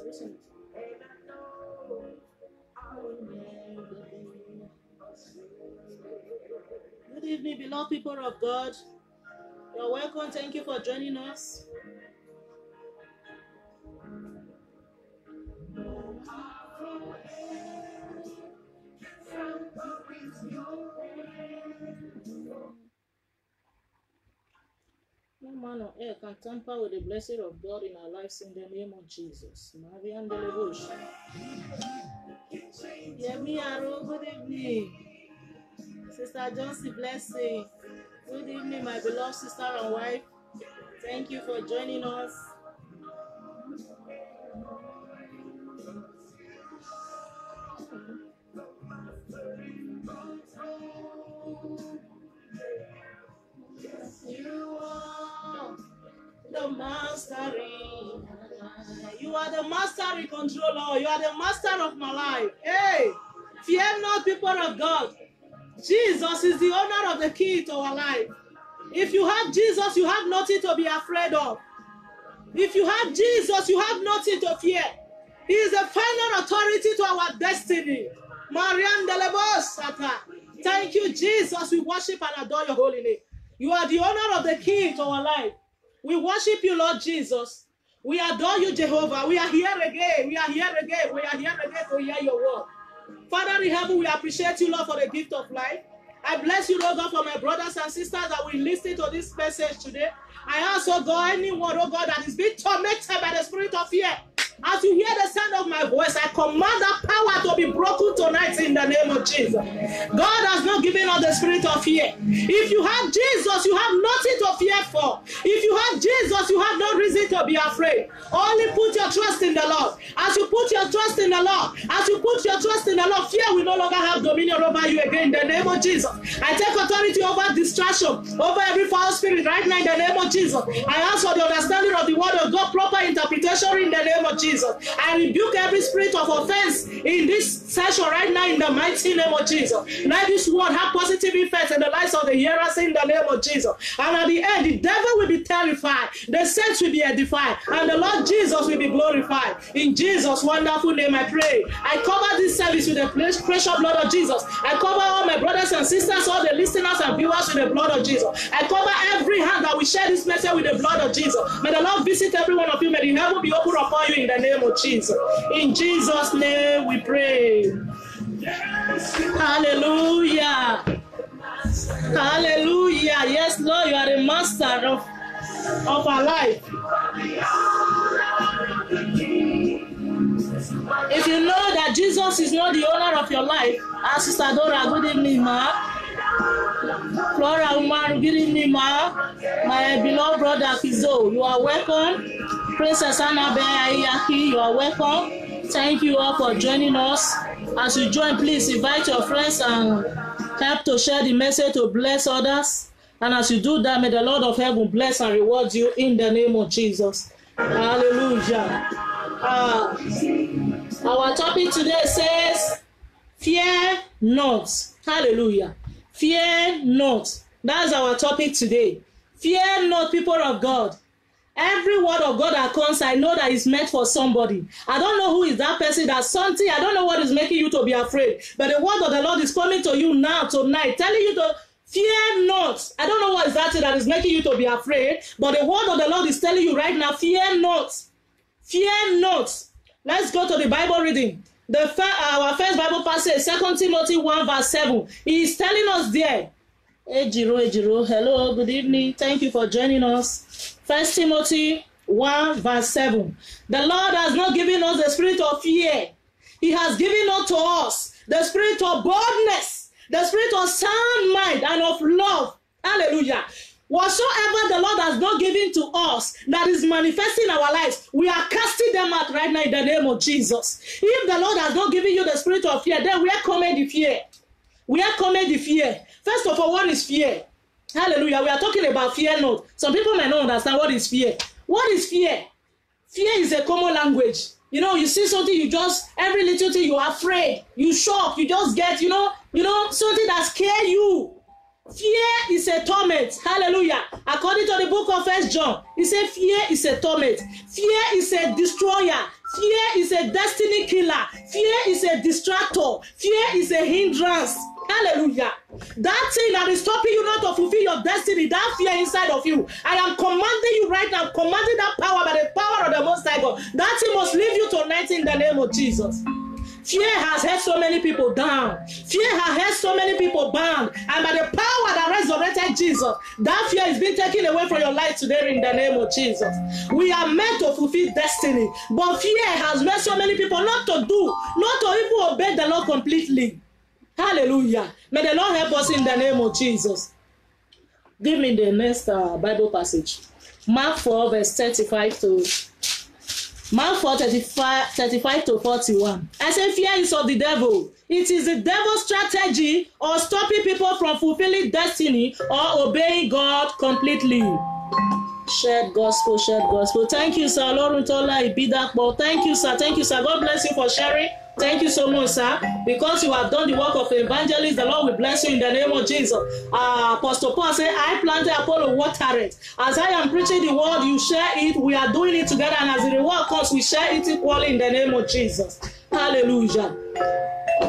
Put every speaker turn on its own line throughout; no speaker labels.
Listen. Good evening, beloved people of God. You're welcome. Thank you for joining us. No man on earth can tamper with the blessing of God in our lives in the name of Jesus. Marian Delebush. Yemi Aro, good evening. Sister Johnson, blessing. Good evening, my beloved sister and wife. Thank you for joining us. You are the master. You are the master controller. You are the master of my life. Hey, fear not, people of God. Jesus is the owner of the key to our life. If you have Jesus, you have nothing to be afraid of. If you have Jesus, you have nothing to fear. He is the final authority to our destiny. Marian Delebosata. Thank you, Jesus. We worship and adore your holy name. You are the owner of the key to our life. We worship you, Lord Jesus. We adore you, Jehovah. We are here again. We are here again. We are here again to hear your word. Father in heaven, we appreciate you, Lord, for the gift of life. I bless you, Lord God, for my brothers and sisters that will listen to this message today. I ask, oh God, anyone, oh God, that is being tormented by the spirit of fear, as you hear the sound of my voice, I command that power to be broken tonight in the name of Jesus. God has not given us the spirit of fear. If you have Jesus, you have nothing to fear for. If you have Jesus, you have no reason to be afraid. Only put your trust in the Lord. As you put your trust in the Lord, as you put your trust in the Lord, fear will no longer have dominion over you again in the name of Jesus. I take authority over distraction, over every foul spirit right now in the name of Jesus. I ask for the understanding of the word of God, proper interpretation in the name of Jesus. I rebuke every spirit of offense in this session right now in the mighty name of Jesus. Let this word have positive effects in the lives of the hearers in the name of Jesus. And at the end, the devil will be terrified, the saints will be edified, and the Lord Jesus will be glorified. In Jesus' wonderful name I pray. I cover this service with the precious blood of Jesus. I cover all my brothers and sisters, all the listeners and viewers with the blood of Jesus. I cover every hand that will share this message with the blood of Jesus. May the Lord visit every one of you. May the heaven be open upon you in the name of Jesus. In Jesus' name we pray. Hallelujah. Hallelujah. Yes, Lord, you are the master of our life. If you know that Jesus is not the owner of your life, Sister Dora, good evening, ma. Flora Umar, good evening, ma. My beloved brother Kizo, you are welcome. Princess Annabelle Ayaki, you are welcome. Thank you all for joining us. As you join, please invite your friends and help to share the message to bless others. And as you do that, may the Lord of heaven bless and reward you in the name of Jesus. Hallelujah. Our topic today says, fear not. Hallelujah. Fear not. That's our topic today. Fear not, people of God. Every word of God that comes, I know that is meant for somebody. I don't know who is that person, that's something. I don't know what is making you to be afraid. But the word of the Lord is coming to you now, tonight, telling you to fear not. I don't know what is that thing that is making you to be afraid. But the word of the Lord is telling you right now, fear not. Fear not. Let's go to the Bible reading. Our first Bible passage, 2 Timothy 1 verse 7. He is telling us there. Ejiro, hello, good evening. Thank you for joining us. 1 Timothy 1 verse 7. The Lord has not given us the spirit of fear. He has given unto us the spirit of boldness, the spirit of sound mind and of love. Hallelujah. Whatsoever the Lord has not given to us that is manifesting in our lives, we are casting them out right now in the name of Jesus. If the Lord has not given you the spirit of fear, then where cometh the fear? Where cometh the fear? First of all, what is fear? Hallelujah. We are talking about fear not. Some people may not understand what is fear. What is fear? Fear is a common language. You know, you see something, you just, every little thing, you're afraid, you shock, you just get, you know, something that scares you. Fear is a torment. Hallelujah. According to the book of 1 John, it says fear is a torment. Fear is a destroyer. Fear is a destiny killer. Fear is a distractor. Fear is a hindrance. Hallelujah. That thing that is stopping you not to fulfill your destiny, that fear inside of you, I am commanding you right now, commanding that power by the power of the Most High God. That thing must leave you tonight in the name of Jesus. Fear has held so many people down. Fear has held so many people bound. And by the power that resurrected Jesus, that fear is being taken away from your life today in the name of Jesus. We are meant to fulfill destiny. But fear has made so many people not to even obey the Lord completely. Hallelujah. May the Lord help us in the name of Jesus. Give me the next Bible passage. Mark 4, verse 35 to... Mark 4, 35 to 41. I say fear is of the devil. It is the devil's strategy of stopping people from fulfilling destiny or obeying God completely. Shared gospel, shared gospel. Thank you, sir. Lord, thank you, sir. Thank you, sir. God bless you for sharing. Thank you so much, sir. Because you have done the work of evangelist, the Lord will bless you in the name of Jesus. Apostle Paul said, I planted, Apollo watered it. As I am preaching the word, you share it. We are doing it together. And as the reward comes, we share it equally in the name of Jesus. Hallelujah.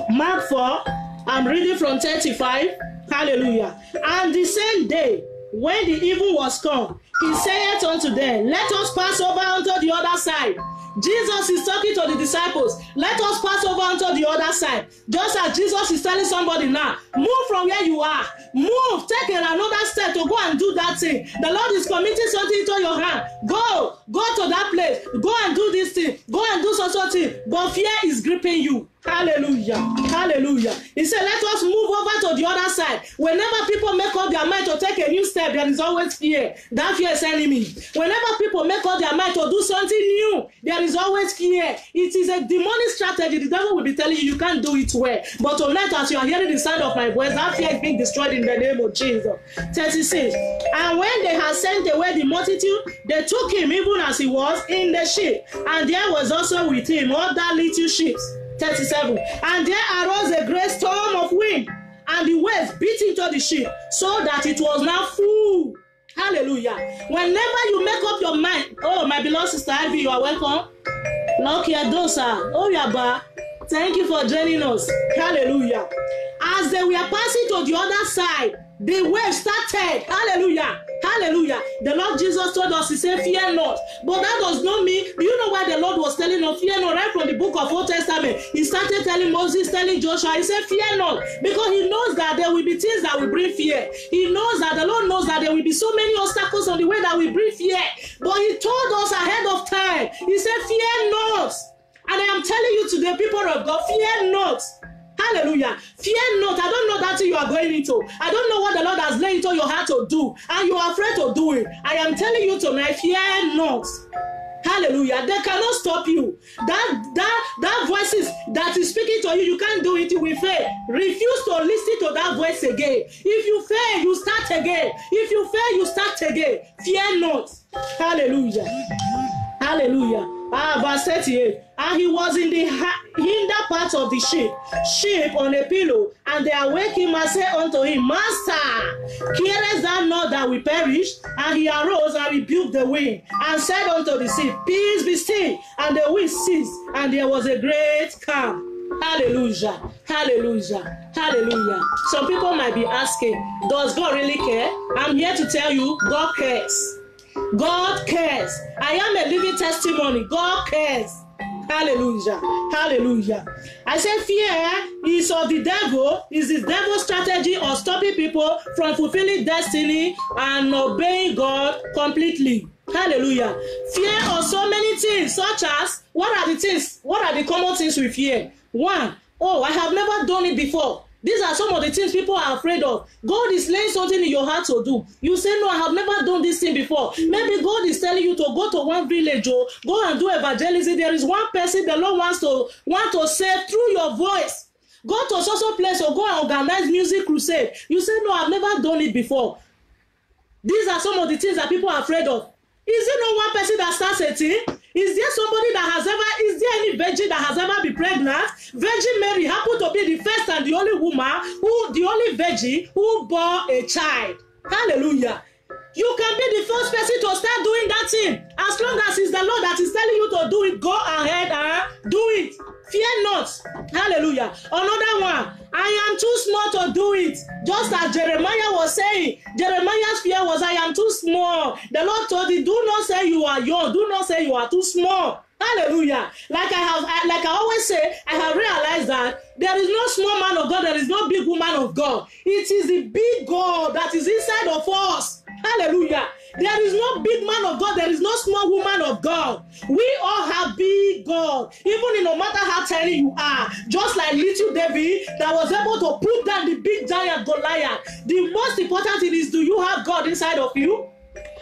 Mark 4, I'm reading from 35. Hallelujah. And the same day, when the evening was come, he saith unto them, let us pass over unto the other side. Jesus is talking to the disciples. Let us pass over onto the other side. Just as Jesus is telling somebody now, move from where you are. Move. Take another step to go and do that thing. The Lord is committing something into your hand. Go to that place. Go and do this thing. Go and do something. But fear is gripping you. Hallelujah. Hallelujah. He said, let us move over to the other side. Whenever people make up their mind to take a new step, there is always fear. That fear is enemy. Whenever people make up their mind to do something new, there is always fear. It is a demonic strategy. The devil will be telling you, you can't do it well. But tonight, as you are hearing the sound of my voice, that fear is being destroyed in the name of Jesus. 36. And when they had sent away the multitude, they took him even as he was in the ship. And there was also with him other little ships. 37. And there arose a great storm of wind, and the waves beat into the ship, so that it was now full. Hallelujah. Whenever you make up your mind, oh, my beloved sister Ivy, you are welcome. Nokia Dosa, oh, Yaba, thank you for joining us. Hallelujah. As they were passing to the other side, the wave started. Hallelujah. Hallelujah. The Lord Jesus told us, he said, fear not. But that does not mean, do you know why the Lord was telling us, fear not? Right from the book of Old Testament, he started telling Moses, telling Joshua, he said, fear not. Because he knows that there will be things that will bring fear. He knows that the Lord knows that there will be so many obstacles on the way that will bring fear. But he told us ahead of time. He said, fear not. And I am telling you today, people of God, fear not. Hallelujah. Fear not. I don't know that thing you are going into. I don't know what the Lord has laid into your heart to do. And you are afraid to do it. I am telling you tonight, fear not. Hallelujah. They cannot stop you. That voices that is speaking to you, you can't do it, you will fail. Refuse to listen to that voice again. If you fail, you start again. If you fail, you start again. Fear not. Hallelujah. Hallelujah. Verse 38. And he was in the hinder part of the ship on a pillow, and they awake him and said unto him, Master, carest thou not that we perish? And he arose and rebuked the wind, and said unto the sea, Peace be still. And the wind ceased, and there was a great calm. Hallelujah. Hallelujah. Hallelujah. Some people might be asking, does God really care? I'm here to tell you, God cares. God cares. I am a living testimony. God cares. Hallelujah. Hallelujah. I said fear is of the devil, is the devil's strategy of stopping people from fulfilling destiny and obeying God completely. Hallelujah. Fear of so many things, such as, what are the common things we fear? One, oh, I have never done it before. These are some of the things people are afraid of. God is laying something in your heart to do. You say, no, I have never done this thing before. Maybe God is telling you to go to one village or go and do evangelism. There is one person the Lord wants to save through your voice. Go to social place or go and organize music crusade. You say, no, I've never done it before. These are some of the things that people are afraid of. Is there no one person that starts a thing? Is there somebody that has ever, is there any virgin that has ever been pregnant? Virgin Mary happened to be the first and the only woman, the only virgin who bore a child. Hallelujah. You can be the first person to start doing that thing. As long as it's the Lord that is telling you to do it, go ahead and do it. Fear not. Hallelujah. Another one. I am too small to do it. Just as Jeremiah was saying, Jeremiah's fear was, I am too small. The Lord told him, do not say you are young. Do not say you are too small. Hallelujah. Like I always say, I have realized that there is no small man of God, there is no big woman of God. It is the big God that is inside of us. Hallelujah. There is no big man of God, there is no small woman of God. We all have big God. Even in no matter how tiny you are, just like little David that was able to put down the big giant Goliath. The most important thing is, do you have God inside of you?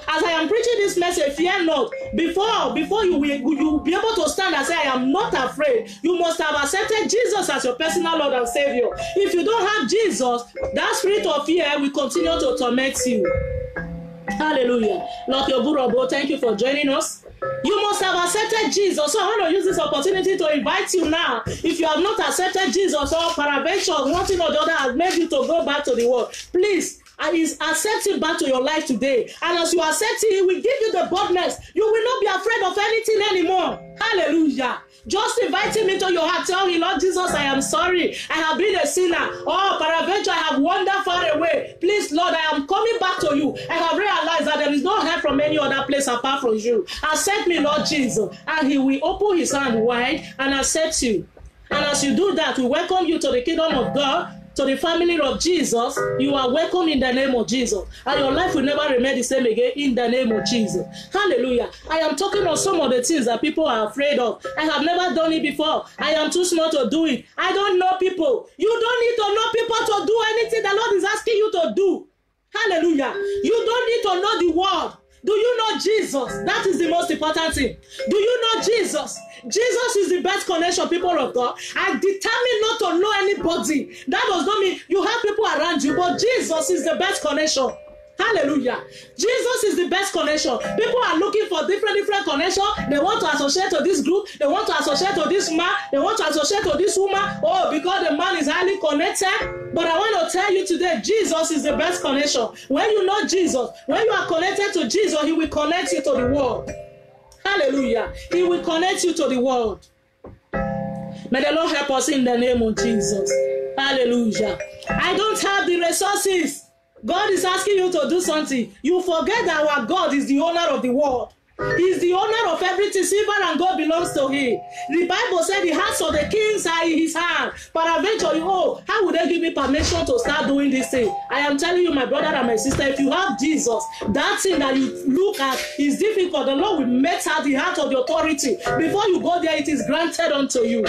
As I am preaching this message, fear not. Before you will be able to stand and say, I am not afraid, you must have accepted Jesus as your personal Lord and Savior. If you don't have Jesus, that spirit of fear will continue to torment you. Hallelujah. Lord Yoburobo, thank you for joining us. You must have accepted Jesus. So I want to use this opportunity to invite you now. If you have not accepted Jesus, or peradventure one thing or the other has made you to go back to the world, please, accept him back to your life today. And as you accept him, he will give you the boldness. You will not be afraid of anything anymore. Hallelujah. Just invite him into your heart. Tell him, Lord Jesus, I am sorry. I have been a sinner. Oh, peradventure, I have wandered far away. Please, Lord, I am coming back to you. I have realized that there is no help from any other place apart from you. Accept me, Lord Jesus. And he will open his hand wide and accept you. And as you do that, we welcome you to the kingdom of God, to the family of Jesus. You are welcome in the name of Jesus. And your life will never remain the same again in the name of Jesus. Hallelujah. I am talking on some of the things that people are afraid of. I have never done it before. I am too small to do it. I don't know people. You don't need to know people to do anything the Lord is asking you to do. Hallelujah. You don't need to know the word. Do you know Jesus? That is the most important thing. Do you know Jesus? Jesus is the best connection, people of God. I determined not to know anybody. That does not mean you have people around you, but Jesus is the best connection. Hallelujah. Jesus is the best connection. People are looking for different connections. They want to associate to this group. They want to associate to this man. They want to associate to this woman. Oh, because the man is highly connected. But I want to tell you today, Jesus is the best connection. When you know Jesus, when you are connected to Jesus, he will connect you to the world. Hallelujah. He will connect you to the world. May the Lord help us in the name of Jesus. Hallelujah. I don't have the resources. God is asking you to do something. You forget that our God is the owner of the world. He is the owner of everything. Silver and gold belongs to him. The Bible said the hearts of the kings are in his hand. But eventually, how would they give me permission to start doing this thing? I am telling you, my brother and my sister, if you have Jesus, that thing that you look at is difficult. The Lord will make out the heart of the authority. Before you go there, it is granted unto you.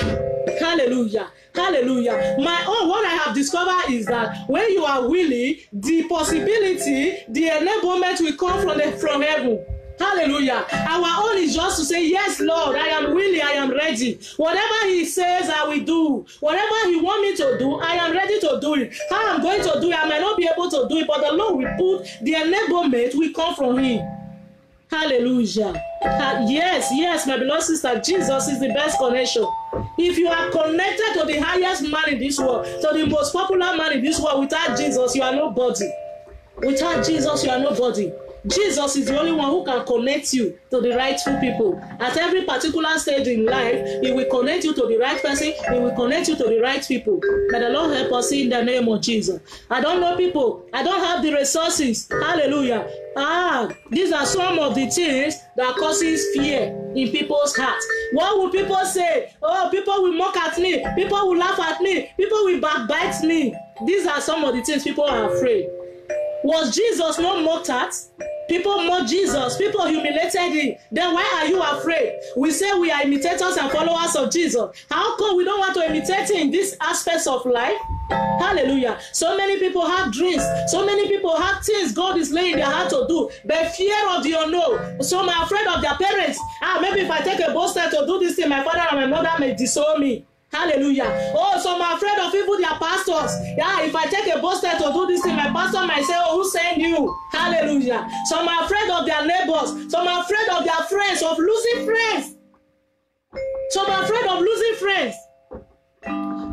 Hallelujah. Hallelujah. What I have discovered is that when you are willing, the possibility, the enablement will come from heaven. Hallelujah. Our own is just to say, yes, Lord, I am willing, I am ready. Whatever he says, I will do. Whatever he wants me to do, I am ready to do it. How I'm going to do it, I might not be able to do it, but the Lord will put the enablement will come from him. Hallelujah. Yes, my beloved sister, Jesus is the best connection. If you are connected to the highest man in this world, to the most popular man in this world, without Jesus, you are nobody. Without Jesus, you are nobody. Jesus is the only one who can connect you to the rightful people. At every particular stage in life, he will connect you to the right person. He will connect you to the right people. May the Lord help us in the name of Jesus. I don't know people. I don't have the resources. Hallelujah. These are some of the things that causes fear in people's hearts. What will people say? Oh, people will mock at me. People will laugh at me. People will backbite me. These are some of the things people are afraid. Was Jesus not mocked at? People mocked Jesus. People humiliated him. Then why are you afraid? We say we are imitators and followers of Jesus. How come we don't want to imitate him in these aspects of life? Hallelujah. So many people have dreams. So many people have things God is laying their heart to do. But fear of the unknown. Some are afraid of their parents. Maybe if I take a bold step to do this thing, my father and my mother may disown me. Hallelujah. Oh, some are afraid of even their pastors. If I take a bold step to do this thing, my pastor might say, oh, who sent you? Hallelujah. Some are afraid of their neighbors. Some are afraid of their friends, of losing friends. Some are afraid of losing friends.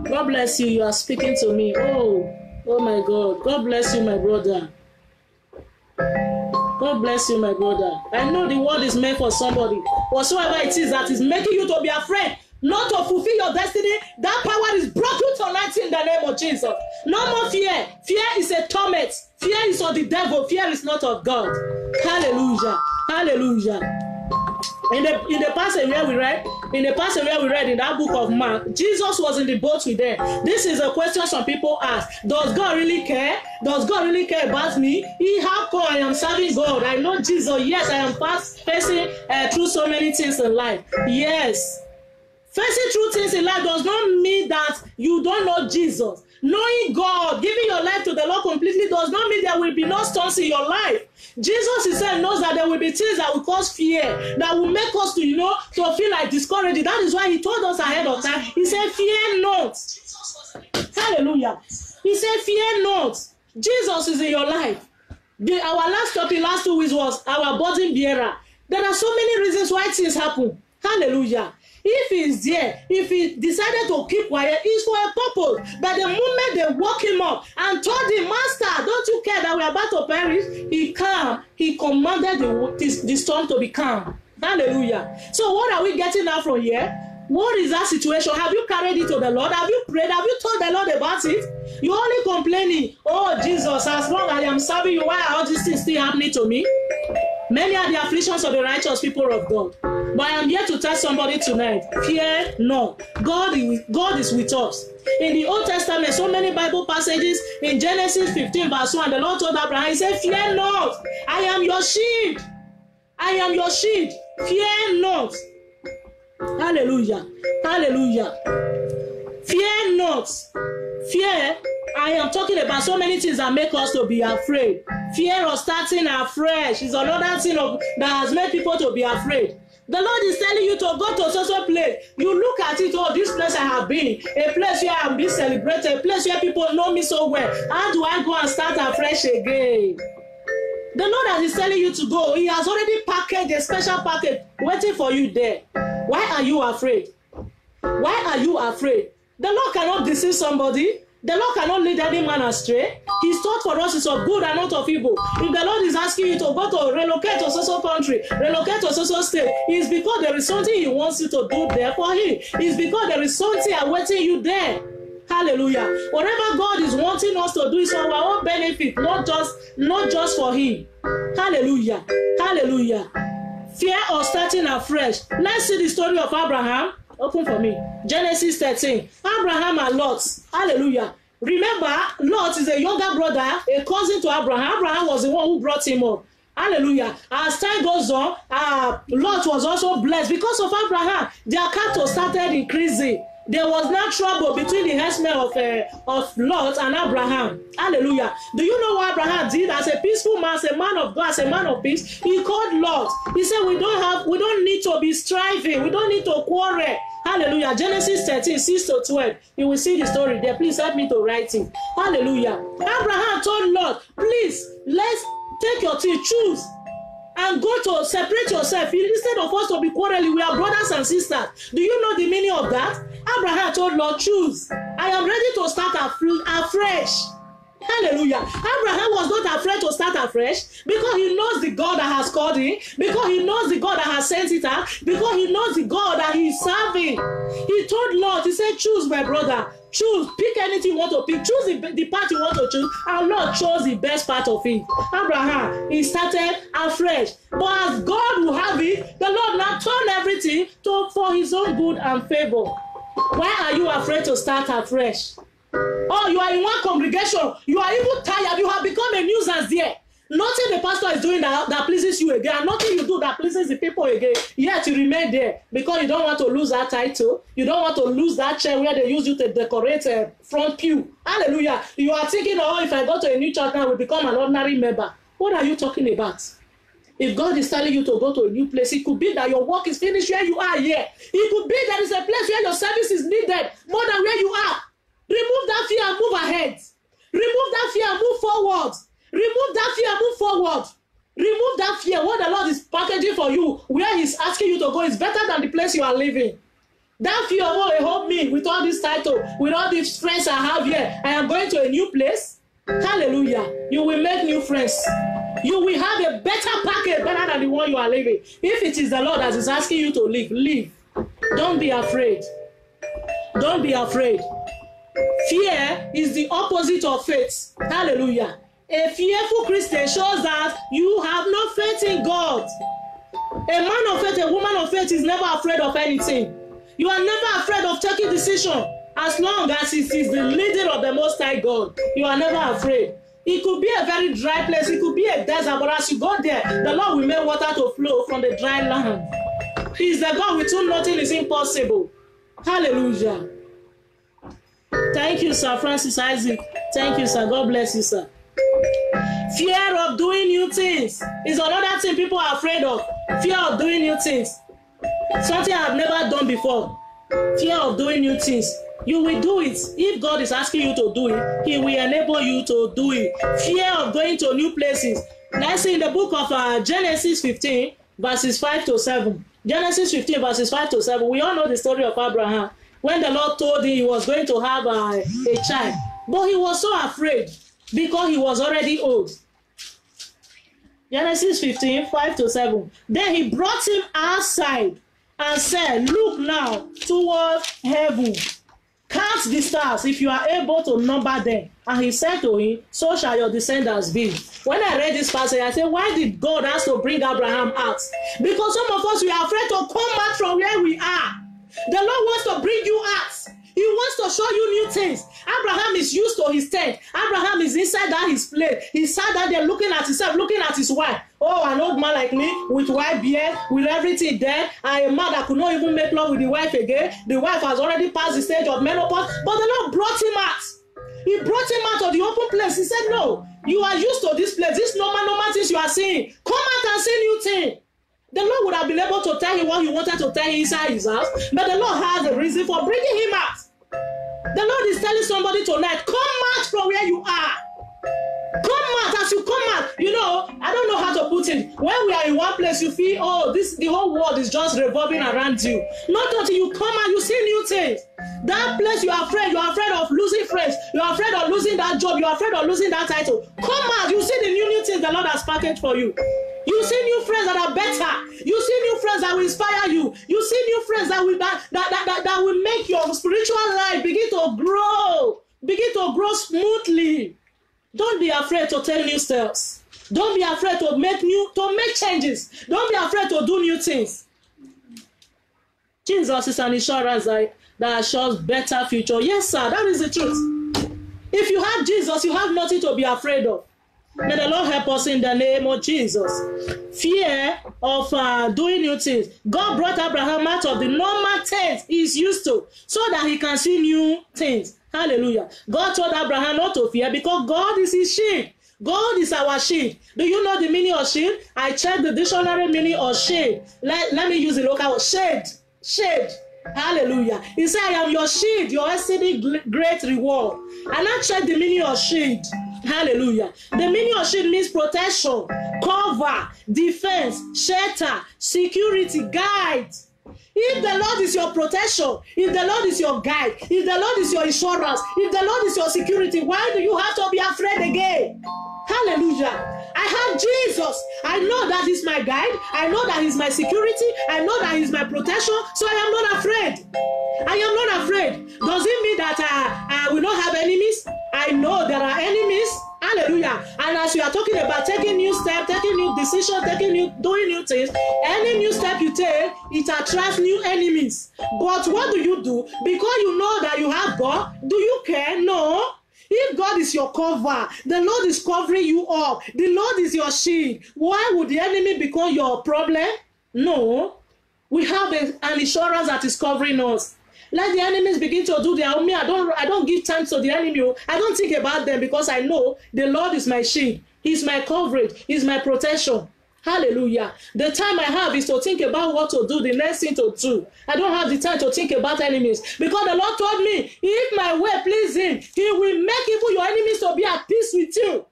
God bless you. You are speaking to me. Oh my God. God bless you, my brother. God bless you, my brother. I know the word is meant for somebody. Whatsoever it is that is making you to be afraid, not to fulfill your destiny, that power is broken tonight in the name of Jesus. No more fear. Fear is a torment. Fear is of the devil. Fear is not of God. Hallelujah. Hallelujah. In the passage where we read, in that book of Mark, Jesus was in the boat with them. This is a question some people ask. Does God really care? Does God really care about me? How come I am serving God? I know Jesus. Yes, I am facing through so many things in life. Yes. Facing through things in life does not mean that you don't know Jesus. Knowing God, giving your life to the Lord completely does not mean there will be no storms in your life. Jesus himself knows that there will be things that will cause fear, that will make us to feel like discouraged. That is why he told us ahead of time. He said, fear not. Hallelujah. He said, fear not. Jesus is in your life. Our last topic last 2 weeks was our burden bearer. There are so many reasons why things happen. Hallelujah. If he's there, if he decided to keep quiet, it's for a purpose. But the moment they woke him up and told him, Master, don't you care that we are about to perish? He calm. He commanded the storm to be calm. Hallelujah. So what are we getting out from here? What is that situation? Have you carried it to the Lord? Have you prayed? Have you told the Lord about it? You're only complaining, oh Jesus, as long as I am serving you, why are all these things still happening to me? Many are the afflictions of the righteous people of God. But I am here to tell somebody tonight, fear not. God is with us. In the Old Testament, so many Bible passages, in Genesis 15 verse 1, the Lord told Abraham, he said, fear not, I am your shield. I am your shield. Fear not. Hallelujah. Hallelujah. Fear not. Fear, I am talking about so many things that make us to be afraid. Fear of starting afresh is another thing that has made people to be afraid. The Lord is telling you to go to such place. You look at it, oh, this place I have been, a place where I am being celebrated, a place where people know me so well. How do I go and start afresh again? The Lord that is telling you to go, he has already packaged a special package waiting for you there. Why are you afraid? Why are you afraid? The Lord cannot deceive somebody. The Lord cannot lead any man astray. His thought for us is of good and not of evil. If the Lord is asking you to go to relocate to so country, relocate to so state, it's because there is something he wants you to do there for him. It's because there is something awaiting you there. Hallelujah. Whatever God is wanting us to do is for our own benefit, not just for him. Hallelujah. Hallelujah. Fear of starting afresh. Let's see the story of Abraham. Open for me. Genesis 13. Abraham and Lot. Hallelujah. Remember, Lot is a younger brother, a cousin to Abraham. Abraham was the one who brought him up. Hallelujah. As time goes on, Lot was also blessed because of Abraham. Their cattle started increasing. There was no trouble between the herdsmen of Lot and Abraham. Hallelujah. Do you know what Abraham did as a peaceful man, as a man of God, as a man of peace? He called Lot. He said, we don't need to be striving. We don't need to quarrel. Hallelujah. Genesis 13, 6-12. You will see the story there. Please help me to write it. Hallelujah. Abraham told Lot, please, let's take your teeth, choose. And go to separate yourself. Instead of us to be quarreling, we are brothers and sisters. Do you know the meaning of that? Abraham told Lord, choose. I am ready to start afresh. Hallelujah. Abraham was not afraid to start afresh because he knows the God that has called him, because he knows the God that has sent it out, because he knows the God that he is serving. He told Lord, he said, choose my brother. Choose, pick anything you want to pick. Choose the part you want to choose. And Lord chose the best part of it. Abraham, he started afresh. But as God will have it, the Lord now turned everything for his own good and favor. Why are you afraid to start afresh? Oh, you are in one congregation. You are even tired. You have become a nuisance there. Nothing the pastor is doing that pleases you again, and nothing you do that pleases the people again. Yet you remain there because you don't want to lose that title. You don't want to lose that chair where they use you to decorate a front pew. Hallelujah. You are thinking, oh, if I go to a new church now, I will become an ordinary member. What are you talking about? If God is telling you to go to a new place, it could be that your work is finished where you are here. It could be there is a place where your service is needed more than where you are. Remove that fear and move ahead. Remove that fear and move forward. Remove that fear and move forward. Remove that fear. What the Lord is packaging for you, where he's asking you to go, is better than the place you are living. That fear, oh, help me with all this title, with all these friends I have here. I am going to a new place. Hallelujah. You will make new friends. You will have a better package better than the one you are living. If it is the Lord that is asking you to live, live. Don't be afraid. Don't be afraid. Fear is the opposite of faith. Hallelujah. A fearful Christian shows that you have no faith in God. A man of faith, a woman of faith is never afraid of anything. You are never afraid of taking decision as long as it is the leading of the Most High God. You are never afraid. It could be a very dry place. It could be a desert, but as you go there, the Lord will make water to flow from the dry land. He is the God with whom nothing is impossible. Hallelujah. Thank you, Sir Francis Isaac. Thank you, sir. God bless you, sir. Fear of doing new things is another thing people are afraid of. Fear of doing new things. Something I've never done before. Fear of doing new things. You will do it. If God is asking you to do it, He will enable you to do it. Fear of going to new places. Let's see in the book of Genesis 15, verses 5 to 7. Genesis 15, verses 5 to 7. We all know the story of Abraham. When the Lord told him he was going to have a child. But he was so afraid because he was already old. Genesis 15, 5 to 7. Then he brought him outside and said, look now toward heaven. Count the stars if you are able to number them. And he said to him, so shall your descendants be. When I read this passage, I said, why did God have to bring Abraham out? Because some of us, we are afraid to come back from where we are. The Lord wants to bring you out. He wants to show you new things. Abraham is used to his tent. Abraham is inside that his place. He sat down there looking at himself, looking at his wife. Oh, an old man like me with white beard, with everything there. And a man that could not even make love with the wife again. The wife has already passed the stage of menopause. But the Lord brought him out. He brought him out of the open place. He said, no, you are used to this place. This normal things you are seeing. Come out and see new things. The Lord would have been able to tell him what he wanted to tell him inside his house. But the Lord has a reason for bringing him out. The Lord is telling somebody tonight, come out from where you are. Come out. As you come out, you know, I don't know how to put it. When we are in one place, you feel, oh, the whole world is just revolving around you. Not until you come out, you see new things. That place you are afraid of losing friends. You are afraid of losing that job. You are afraid of losing that title. Come out. You see the new things the Lord has packaged for you. You see new friends that are better. You see new friends that will inspire you. You see new friends that will make your spiritual life begin to grow smoothly. Don't be afraid to tell new steps. Don't be afraid to make changes. Don't be afraid to do new things. Jesus is an insurance that assures better future. Yes, sir, that is the truth. If you have Jesus, you have nothing to be afraid of. May the Lord help us in the name of Jesus. Fear of doing new things. God brought Abraham out of the normal tent he's used to so that he can see new things. Hallelujah. God told Abraham not to fear because God is his shield. God is our shield. Do you know the meaning of shield? I checked the dictionary meaning of shade. Let me use the local word. Shade. Hallelujah. He said, I am your shield, your exceeding great reward. And I checked the meaning of shield. Hallelujah. The meaning of shield means protection, cover, defense, shelter, security, guide. If the Lord is your protection, if the Lord is your guide, if the Lord is your insurance, if the Lord is your security, why do you have to be afraid again? Hallelujah. I have Jesus. I know that He's my guide. I know that He's my security. I know that He's my protection. So I am not afraid. I am not afraid. Does it mean that I will not have enemies? I know there are enemies. Hallelujah. And as we are talking about taking new steps, taking new decisions, doing new things, any new step you take, it attracts new enemies. But what do? Because you know that you have God, do you care? No. If God is your cover, the Lord is covering you up. The Lord is your shield. Why would the enemy become your problem? No. We have an insurance that is covering us. Let the enemies begin to do their own. I don't give time to the enemy. I don't think about them because I know the Lord is my shield. He's my coverage. He's my protection. Hallelujah. The time I have is to think about what to do, the next thing to do. I don't have the time to think about enemies because the Lord told me, if my way please Him, He will make even your enemies to be at peace with you.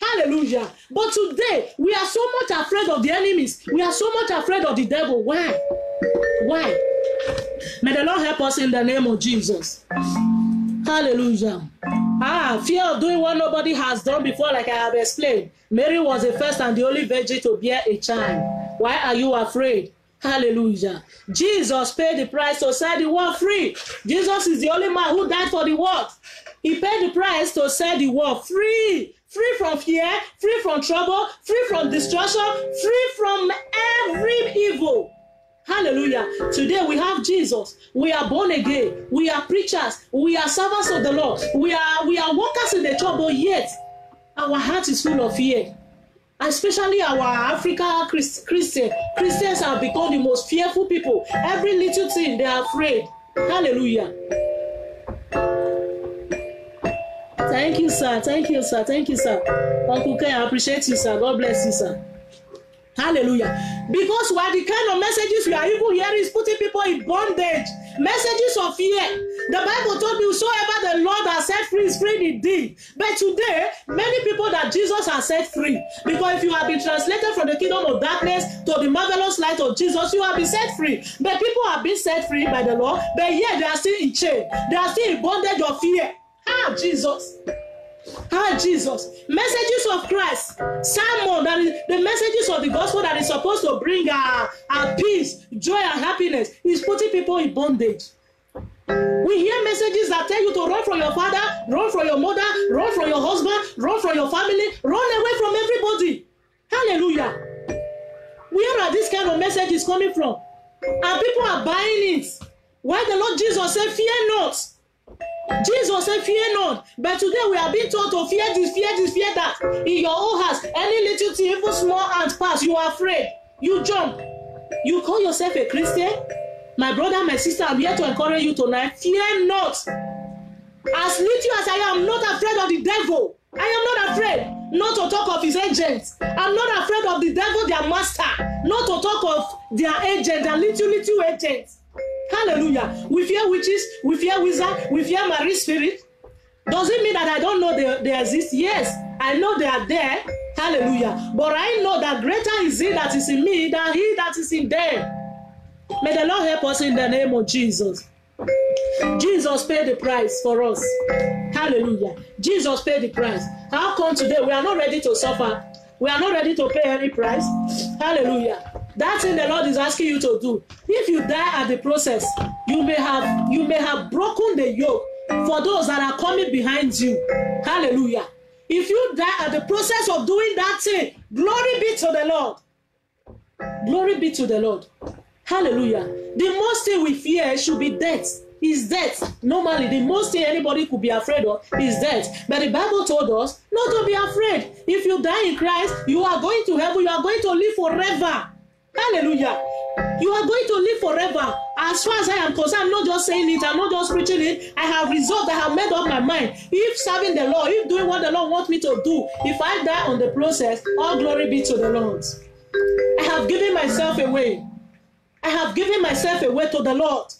Hallelujah. But today, we are so much afraid of the enemies. We are so much afraid of the devil. Why? May the Lord help us in the name of Jesus. Hallelujah. Fear of doing what nobody has done before, like I have explained. Mary was the first and the only virgin to bear a child. Why are you afraid? Hallelujah. Jesus paid the price to set the world free. Jesus is the only man who died for the world. He paid the price to set the world free. Free from fear, free from trouble, free from destruction, free from every evil. Hallelujah. Today we have Jesus. We are born again. We are preachers. We are servants of the Lord. We are workers in the trouble, yet our heart is full of fear. Especially our African Christians have become the most fearful people. Every little thing, they are afraid. Hallelujah. Thank you, sir. Thank you, sir. Thank you, sir. Uncle Ken, I appreciate you, sir. God bless you, sir. Hallelujah. Because while the kind of messages you are even hearing is putting people in bondage, messages of fear. The Bible told me, whosoever the Lord has set free is free indeed. But today, many people that Jesus has set free, because if you have been translated from the kingdom of darkness to the marvelous light of Jesus, you have been set free. But people have been set free by the Lord, but yet they are still in chain. They are still in bondage of fear. Jesus. Jesus. Messages of Christ, sermon, that is the messages of the gospel that is supposed to bring peace, joy, and happiness, is putting people in bondage. We hear messages that tell you to run from your father, run from your mother, run from your husband, run from your family, run away from everybody. Hallelujah. Where are these kind of messages coming from? And people are buying it. Why the Lord Jesus said, fear not. Jesus said, fear not. But today we are being told to fear this, fear that. In your own house, any little thing, even small ant pass, you are afraid. You jump. You call yourself a Christian? My brother, my sister, I'm here to encourage you tonight. Fear not. As little as I am not afraid of the devil. I am not afraid. Not to talk of his agents. I'm not afraid of the devil, their master. Not to talk of their agent, their little agents. Hallelujah. We fear witches, we fear wizards, we fear marine spirit. Does it mean that I don't know they exist? Yes, I know they are there. Hallelujah. But I know that greater is he that is in me than he that is in them. May the Lord help us in the name of Jesus. Jesus paid the price for us. Hallelujah. Jesus paid the price. How come today we are not ready to suffer? We are not ready to pay any price. Hallelujah. That's what the Lord is asking you to do. If you die at the process, you may have broken the yoke for those that are coming behind you. Hallelujah. If you die at the process of doing that thing, glory be to the Lord. Glory be to the Lord. Hallelujah. The most thing we fear should be death. Is death. Normally, the most thing anybody could be afraid of is death. But the Bible told us not to be afraid. If you die in Christ, you are going to heaven. You are going to live forever. Hallelujah. You are going to live forever. As far as I am concerned, I'm not just saying it. I'm not just preaching it. I have resolved. I have made up my mind. If serving the Lord, if doing what the Lord wants me to do, if I die on the process, all glory be to the Lord. I have given myself away. I have given myself away to the Lord.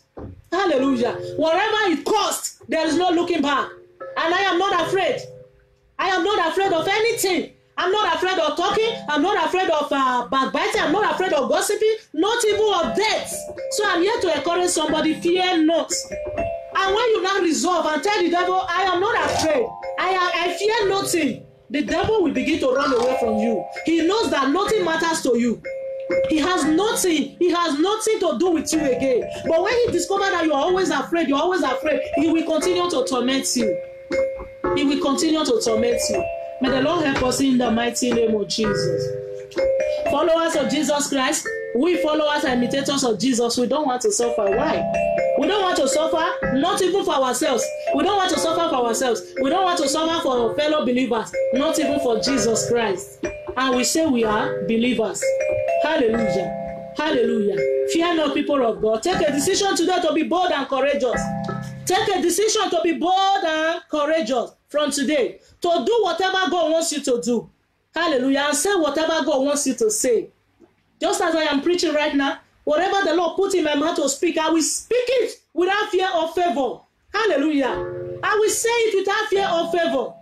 Hallelujah. Whatever it costs, there is no looking back. And I am not afraid. I am not afraid of anything. I'm not afraid of talking. I'm not afraid of backbiting. I'm not afraid of gossiping. Not even of death. So I'm here to encourage somebody, fear not. And when you now resolve and tell the devil, I am not afraid. I fear nothing. The devil will begin to run away from you. He knows that nothing matters to you. He has nothing to do with you again. But when he discovers that you are always afraid, he will continue to torment you. He will continue to torment you. May the Lord help us in the mighty name of Jesus. Followers of Jesus Christ, we followers and imitators of Jesus, we don't want to suffer. Why? We don't want to suffer, not even for ourselves. We don't want to suffer for ourselves. We don't want to suffer for fellow believers, not even for Jesus Christ. And we say we are believers. Hallelujah. Hallelujah. Fear not, people of God. Take a decision today to be bold and courageous. Take a decision to be bold and courageous from today. To do whatever God wants you to do. Hallelujah. And say whatever God wants you to say. Just as I am preaching right now, whatever the Lord put in my mouth to speak, I will speak it without fear or favor. Hallelujah. I will say it without fear or favor.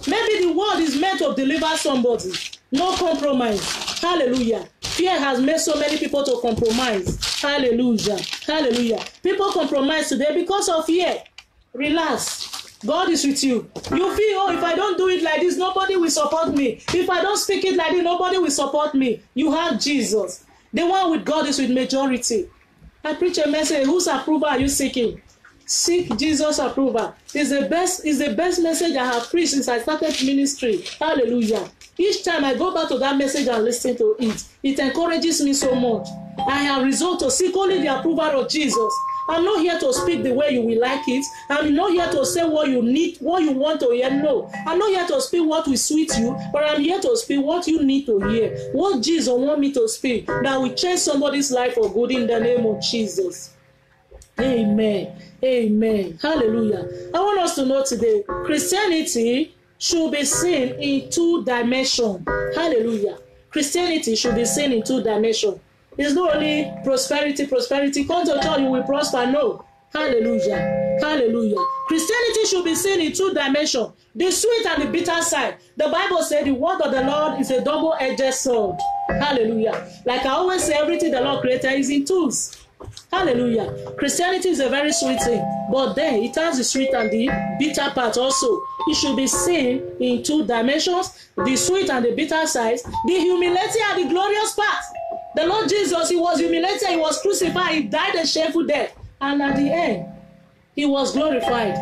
Maybe the word is meant to deliver somebody. No compromise. Hallelujah. Fear has made so many people to compromise. Hallelujah. Hallelujah. People compromise today because of fear. Relax. God is with you. You feel, oh, if I don't do it like this, nobody will support me. If I don't speak it like this, nobody will support me. You have Jesus. The one with God is with majority. I preach a message. Whose approval are you seeking? Seek Jesus' approval. It's the best message I have preached since I started ministry. Hallelujah. Each time I go back to that message and listen to it, it encourages me so much. I have resolved to seek only the approval of Jesus. I'm not here to speak the way you will like it. I'm not here to say what you need, what you want to hear. No. I'm not here to speak what will suit you, but I'm here to speak what you need to hear. What Jesus wants me to speak that will change somebody's life for good in the name of Jesus. Amen. Amen. Hallelujah. I want us to know today, Christianity should be seen in 2 dimensions. Hallelujah. Christianity should be seen in 2 dimensions. It's not only prosperity. Come to church, you will prosper. No. Hallelujah. Hallelujah. Christianity should be seen in 2 dimensions. The sweet and the bitter side. The Bible says the word of the Lord is a double-edged sword. Hallelujah. Like I always say, everything the Lord created is in twos. Hallelujah. Christianity is a very sweet thing, but then it has the sweet and the bitter part also. It should be seen in 2 dimensions, the sweet and the bitter side, the humility and the glorious part. The Lord Jesus, he was humiliated, he was crucified, he died a shameful death, and at the end, he was glorified.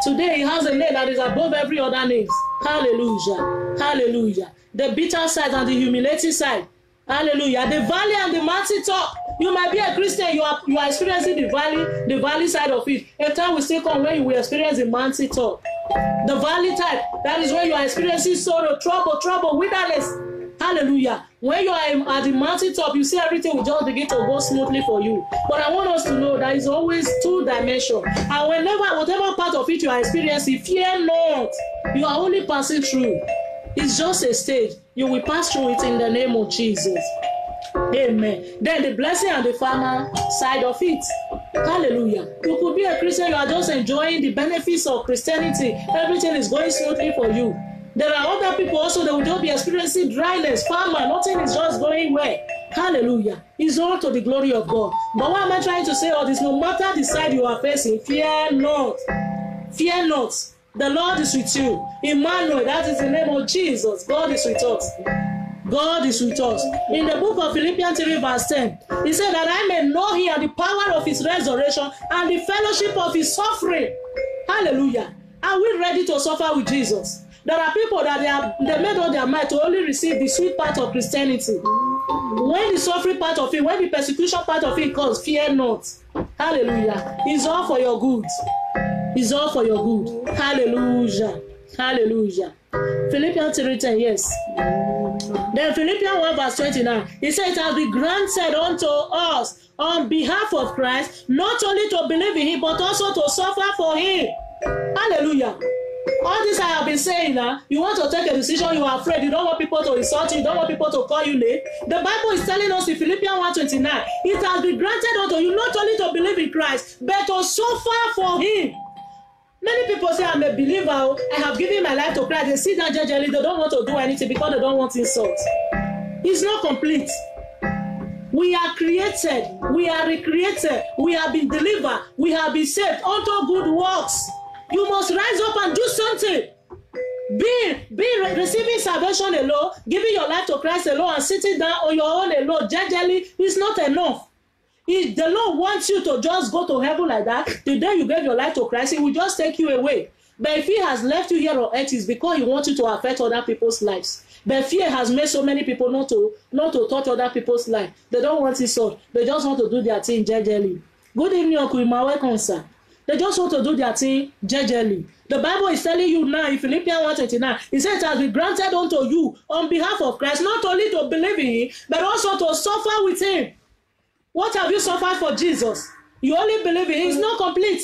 Today, he has a name that is above every other name. Hallelujah. Hallelujah. The bitter side and the humility side. Hallelujah. The valley and the mountaintop. You might be a Christian, you are experiencing the valley side of it. A time will still come when you will experience the mountaintop. The valley type, that is when you are experiencing sorrow, trouble, wilderness. Hallelujah. When you are at the mountaintop, you see everything will just begin to go smoothly for you. But I want us to know that it's always 2 dimensions. And whatever part of it you are experiencing, fear not. You are only passing through. It's just a stage. You will pass through it in the name of Jesus. Amen. Then the blessing and the farmer side of it. Hallelujah. You could be a Christian, you are just enjoying the benefits of Christianity. Everything is going smoothly for you. There are other people also that will just be experiencing dryness, farmer, nothing is just going well. Hallelujah. It's all to the glory of God. But what am I trying to say? All this, no matter the side you are facing, fear not. Fear not. The Lord is with you. Emmanuel, that is the name of Jesus. God is with us. God is with us. In the book of Philippians 3 verse 10, he said that I may know him and the power of his resurrection and the fellowship of his suffering. Hallelujah. Are we ready to suffer with Jesus? There are people that they made up their mind to only receive the sweet part of Christianity. When the suffering part of it, when the persecution part of it comes, fear not. Hallelujah. It's all for your good. It's all for your good. Hallelujah. Hallelujah. Philippians 3:10, yes. Then Philippians 1 verse 29, he said, it has been granted unto us on behalf of Christ, not only to believe in him, but also to suffer for him. Hallelujah. All this I have been saying now, you want to take a decision, you are afraid, you don't want people to insult you, you don't want people to call you late. The Bible is telling us in Philippians 1:29, it has been granted unto you not only to believe in Christ, but to suffer for him. Many people say, I'm a believer, I have given my life to Christ. They sit down judgingly, they don't want to do anything because they don't want insult. It's not complete. We are created, we are recreated, we have been delivered, we have been saved unto good works. You must rise up and do something. Receiving salvation alone, giving your life to Christ alone, and sitting down on your own alone, judgingly, is not enough. If the Lord wants you to just go to heaven like that, the day you gave your life to Christ, he will just take you away. But if he has left you here on earth, it's because he wants you to affect other people's lives. But fear has made so many people not to touch other people's life. They don't want it so. They just want to do their thing gingerly. Good evening, Uncle Ima. Welcome, sir. They just want to do their thing gingerly. The Bible is telling you now in Philippians 1:29, it says it has been granted unto you on behalf of Christ, not only to believe in him, but also to suffer with him. What have you suffered for Jesus? You only believe in him. It's not complete.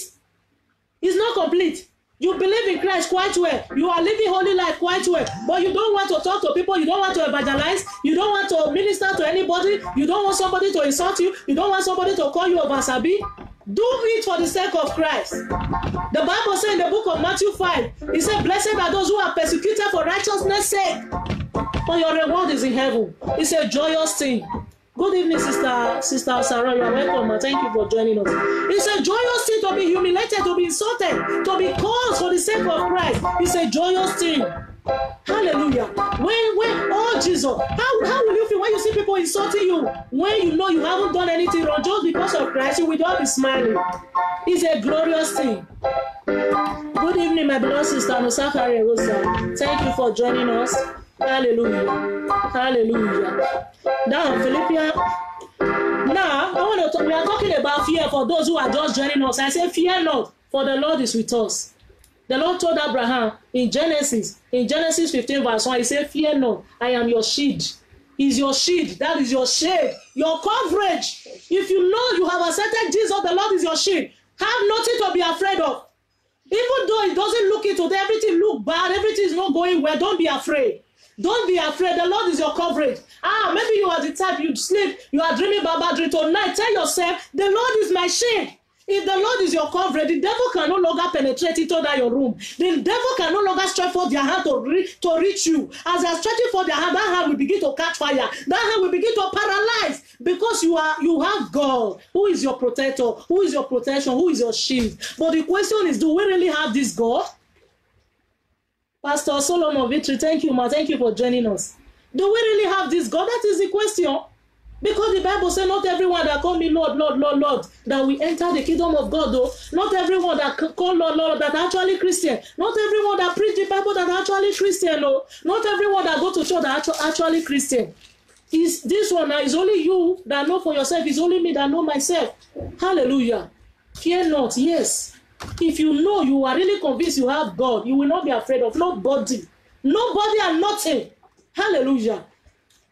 It's not complete. You believe in Christ quite well. You are living holy life quite well. But you don't want to talk to people. You don't want to evangelize. You don't want to minister to anybody. You don't want somebody to insult you. You don't want somebody to call you Obasabi. Do it for the sake of Christ. The Bible says in the book of Matthew 5, it said, blessed are those who are persecuted for righteousness' sake, for your reward is in heaven. It's a joyous thing. Good evening, Sister Sarah. You are welcome, and thank you for joining us. It's a joyous thing to be humiliated, to be insulted, to be caused for the sake of Christ. It's a joyous thing. Hallelujah. When oh Jesus, how will you feel when you see people insulting you? When you know you haven't done anything wrong, just because of Christ, you will not be smiling. It's a glorious thing. Good evening, my beloved sister Nosakari Rosa. Thank you for joining us. Hallelujah. Hallelujah. Now, Philippians. Now, we are talking about fear for those who are just joining us. I say, fear not, for the Lord is with us. The Lord told Abraham in Genesis 15 verse 1, he said, fear not, I am your shield. He's your shield. That is your shade, your coverage. If you know you have accepted Jesus, the Lord is your shield. Have nothing to be afraid of. Even though it doesn't look into it, everything look bad, everything is not going well, don't be afraid. Don't be afraid. The Lord is your coverage. Maybe you are the type, you sleep, you are dreaming about bad dream. Tonight, tell yourself, the Lord is my shield. If the Lord is your coverage, the devil can no longer penetrate into your room. The devil can no longer stretch forth their hand to reach you. As they are stretching forth their hand, that hand will begin to catch fire. That hand will begin to paralyze, because you have God, who is your protector, who is your protection, who is your shield. But the question is, do we really have this God? Pastor Solomon Victory, thank you, ma. Thank you for joining us. Do we really have this God? That is the question. Because the Bible says not everyone that call me Lord, Lord, Lord, Lord, that we enter the kingdom of God, though. Not everyone that call Lord, Lord, that are actually Christian. Not everyone that preach the Bible that are actually Christian, though. Not everyone that go to church that are actually Christian. This one now is only you that know for yourself. It's only me that know myself. Hallelujah. Fear not, yes. If you know, you are really convinced you have God, you will not be afraid of nobody. Nobody and nothing. Hallelujah.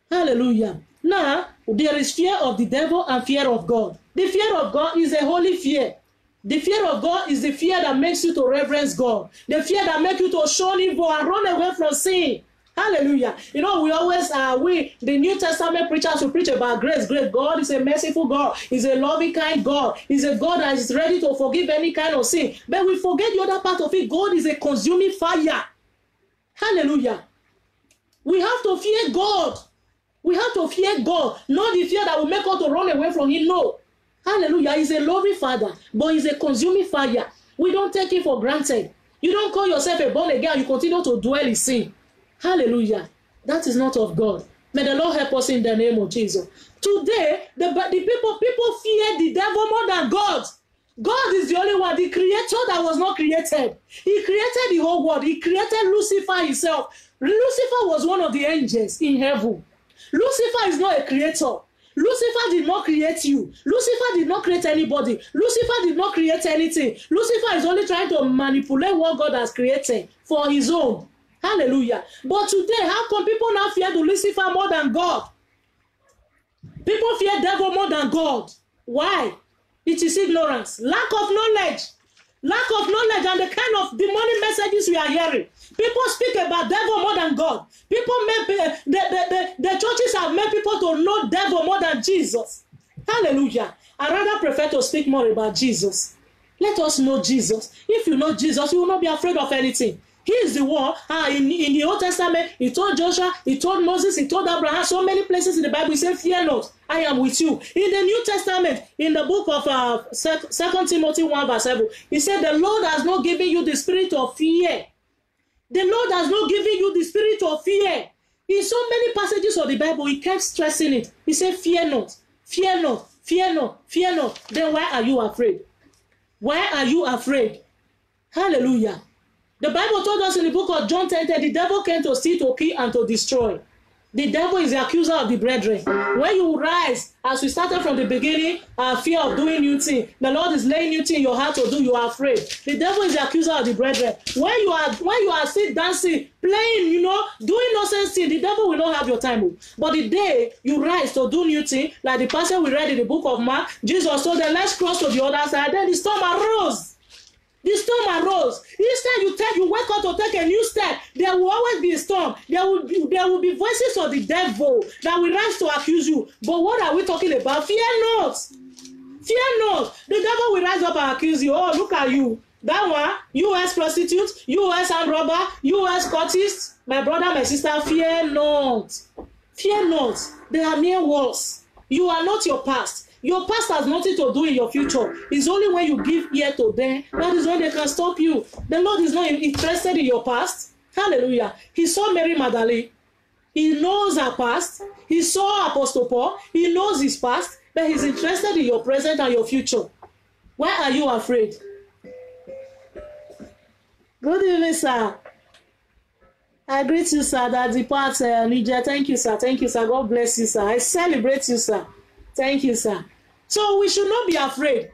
Hallelujah. Now, there is fear of the devil and fear of God. The fear of God is a holy fear. The fear of God is the fear that makes you to reverence God. The fear that makes you to shun evil and run away from sin. Hallelujah. You know, we always, the New Testament preachers, who preach about grace. Great God is a merciful God. He's a loving, kind God. He's a God that is ready to forgive any kind of sin. But we forget the other part of it. God is a consuming fire. Hallelujah. We have to fear God. We have to fear God, not the fear that will make us to run away from Him. No. Hallelujah. He's a loving Father, but He's a consuming fire. We don't take Him for granted. You don't call yourself a born again, you continue to dwell in sin. Hallelujah. That is not of God. May the Lord help us in the name of Jesus. Today, the people fear the devil more than God. God is the only one, the creator that was not created. He created the whole world. He created Lucifer himself. Lucifer was one of the angels in heaven. Lucifer is not a creator. Lucifer did not create you. Lucifer did not create anybody. Lucifer did not create anything. Lucifer is only trying to manipulate what God has created for his own. Hallelujah. But today, how come people now fear the Lucifer more than God? People fear devil more than God. Why? It is ignorance. Lack of knowledge. Lack of knowledge and the kind of demonic messages we are hearing. People speak about devil more than God. People the churches have made people to know devil more than Jesus. Hallelujah. I rather prefer to speak more about Jesus. Let us know Jesus. If you know Jesus, you will not be afraid of anything. He is the one. In the Old Testament, he told Joshua, he told Moses, he told Abraham, so many places in the Bible, he said, fear not, I am with you. In the New Testament, in the book of 2 Timothy 1 verse 7, he said, the Lord has not given you the spirit of fear. The Lord has not given you the spirit of fear. In so many passages of the Bible, he kept stressing it. He said, fear not, fear not, fear not, fear not. Then why are you afraid? Why are you afraid? Hallelujah. The Bible told us in the book of John 10, the devil came to steal, to kill, and to destroy. The devil is the accuser of the brethren. When you rise, as we started from the beginning, fear of doing new thing, the Lord is laying new thing in your heart to do, you are afraid. The devil is the accuser of the brethren. When you are still dancing, playing, doing nonsense thing, the devil will not have your time. But the day you rise to do new thing, like the passage we read in the book of Mark, Jesus told them, let's cross to the other side. Then the storm arose. The storm arose. Instead, you wake up to take a new step. There will always be a storm. There will be voices of the devil that will rise to accuse you. But what are we talking about? Fear not. Fear not. The devil will rise up and accuse you. Oh, look at you. That one, U.S. prostitute, U.S. armed robber, U.S. cultist. My brother, my sister, fear not. Fear not. They are mere words. You are not your past. Your past has nothing to do in your future. It's only when you give ear to them, that is when they can stop you. The Lord is not interested in your past. Hallelujah. He saw Mary Magdalene. He knows her past. He saw Apostle Paul. He knows his past. But he's interested in your present and your future. Why are you afraid? Good evening, sir. I greet you, sir. That depart, Niger. Thank you, sir. Thank you, sir. God bless you, sir. I celebrate you, sir. Thank you, sir. So we should not be afraid.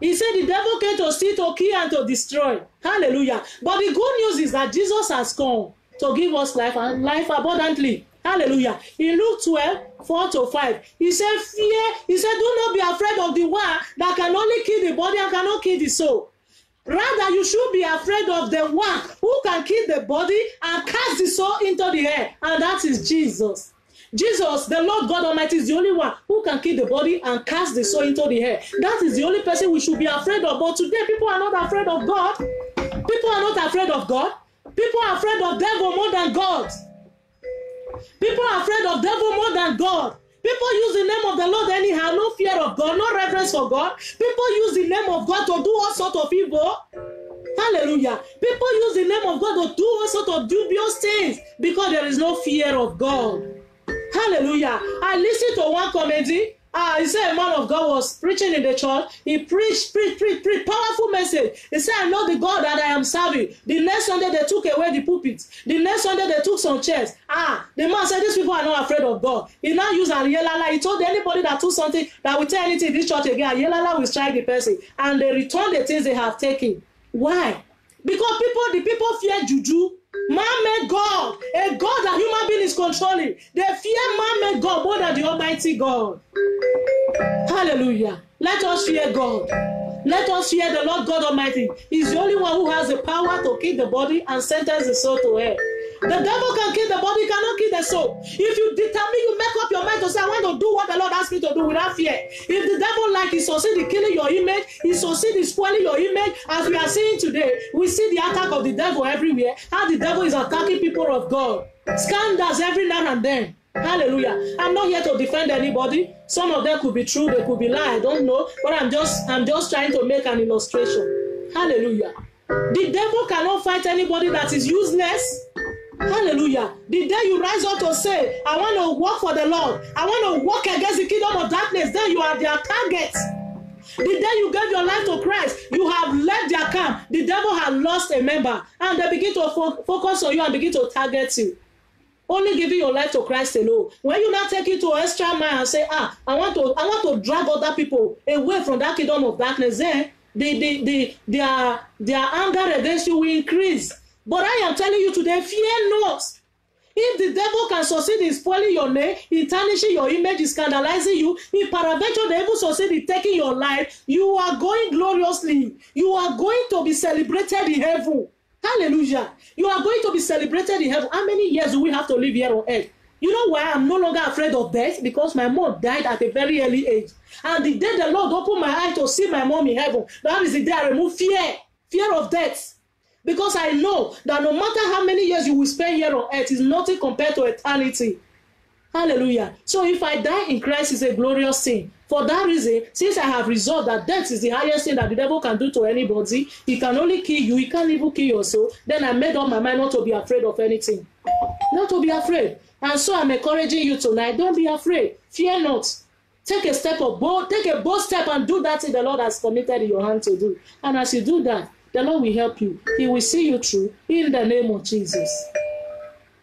He said the devil came to steal, to kill, and to destroy. Hallelujah. But the good news is that Jesus has come to give us life and life abundantly. Hallelujah. In Luke 12:4-5, he said, he said, do not be afraid of the one that can only kill the body and cannot kill the soul. Rather, you should be afraid of the one who can kill the body and cast the soul into the air. And that is Jesus. Jesus, the Lord God Almighty, is the only one who can kill the body and cast the soul into the air. That is the only person we should be afraid of. But today, people are not afraid of God. People are not afraid of God. People are afraid of devil more than God. People are afraid of devil more than God. People use the name of the Lord anyhow, no fear of God, no reverence for God. People use the name of God to do all sorts of evil. Hallelujah. People use the name of God to do all sorts of dubious things because there is no fear of God. Hallelujah. I listened to one comedy. He said a man of God was preaching in the church. He preached, powerful message. He said, I know the God that I am serving. The next Sunday, they took away the pulpit. The next Sunday, they took some chairs. The man said, these people are not afraid of God. He now used Ayelala. He told anybody that took something, that will tell anything in this church again, Ayelala will strike the person. And they return the things they have taken. Why? Because the people fear juju. Man-made God, a God that human being is controlling. They fear man-made God more than the Almighty God. Hallelujah. Let us fear God. Let us fear the Lord God Almighty. He's the only one who has the power to kill the body and sentence the soul to hell. The devil can kill the body, cannot kill the soul. If you determine, you make up your mind to say, I want to do what the Lord asked me to do without fear. If the devil he succeeds in killing your image, he succeeds in spoiling your image, as we are seeing today, we see the attack of the devil everywhere, how the devil is attacking people of God. Scandals every now and then. Hallelujah. I'm not here to defend anybody. Some of them could be true, they could be lie, I don't know. But I'm just trying to make an illustration. Hallelujah. The devil cannot fight anybody that is useless. Hallelujah. The day you rise up to say, I want to work for the Lord, I want to work against the kingdom of darkness, then you are their target. The day you gave your life to Christ, you have left their camp. The devil has lost a member, and they begin to focus on you and begin to target you. Only giving your life to Christ alone. When you now take it to an extra mile and say, I want to drag other people away from that kingdom of darkness, then their anger against you will increase. But I am telling you today, fear not. If the devil can succeed in spoiling your name, in tarnishing your image, in scandalizing you, if peradventure they even succeed in taking your life, you are going gloriously. You are going to be celebrated in heaven. Hallelujah. You are going to be celebrated in heaven. How many years do we have to live here on earth? You know why I'm no longer afraid of death? Because my mom died at a very early age. And the day the Lord opened my eyes to see my mom in heaven, that is the day I remove fear of death. Because I know that no matter how many years you will spend here on earth, is nothing compared to eternity. Hallelujah. So if I die in Christ, it's a glorious thing. For that reason, since I have resolved that death is the highest thing that the devil can do to anybody, he can only kill you, he can't even kill your soul, then I made up my mind not to be afraid of anything. Not to be afraid. And so I'm encouraging you tonight, don't be afraid. Fear not. Take a bold step and do that thing the Lord has committed in your hand to do. And as you do that, the Lord will help you. He will see you through in the name of Jesus.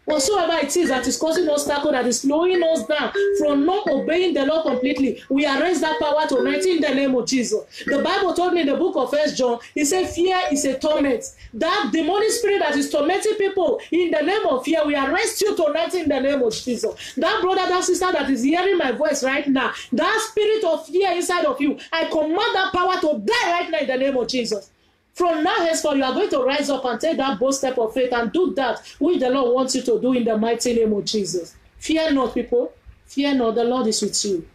Whatsoever it is that is causing obstacle, that is slowing us down from not obeying the Lord completely, we arrest that power tonight in the name of Jesus. The Bible told me in the book of 1 John, it said fear is a torment. That demonic spirit that is tormenting people in the name of fear, we arrest you tonight in the name of Jesus. That brother, that sister that is hearing my voice right now, that spirit of fear inside of you, I command that power to die right now in the name of Jesus. From now henceforth, you are going to rise up and take that bold step of faith and do that which the Lord wants you to do in the mighty name of Jesus. Fear not, people. Fear not. The Lord is with you.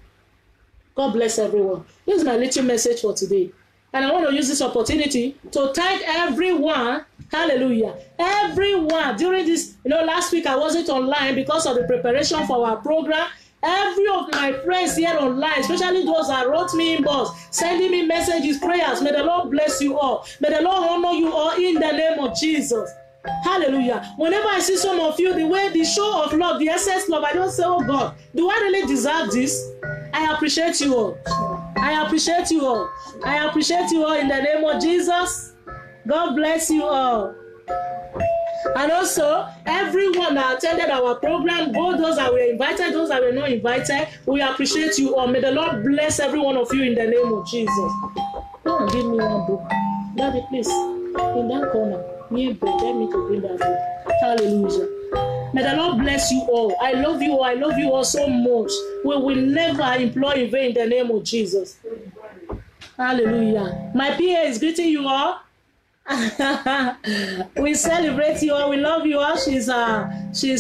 God bless everyone. This is my little message for today. And I want to use this opportunity to thank everyone. Hallelujah. Everyone. During this, last week I wasn't online because of the preparation for our program. Every of my friends here online, especially those that wrote me inbox, sending me messages, prayers, may the Lord bless you all. May the Lord honor you all in the name of Jesus. Hallelujah. Whenever I see some of you, the way the show of love, the excess love, I just say, oh God, do I really deserve this? I appreciate you all. I appreciate you all. I appreciate you all in the name of Jesus. God bless you all. And also, everyone that attended our program, both those that were invited, those that were not invited, we appreciate you all. May the Lord bless every one of you in the name of Jesus. Go and give me one book. Daddy, please, in that corner, near bed, let me to bring that book. Hallelujah. May the Lord bless you all. I love you all. I love you all so much. We will never employ in vain in the name of Jesus. Hallelujah. My PA is greeting you all. We celebrate you all. We love you all. She's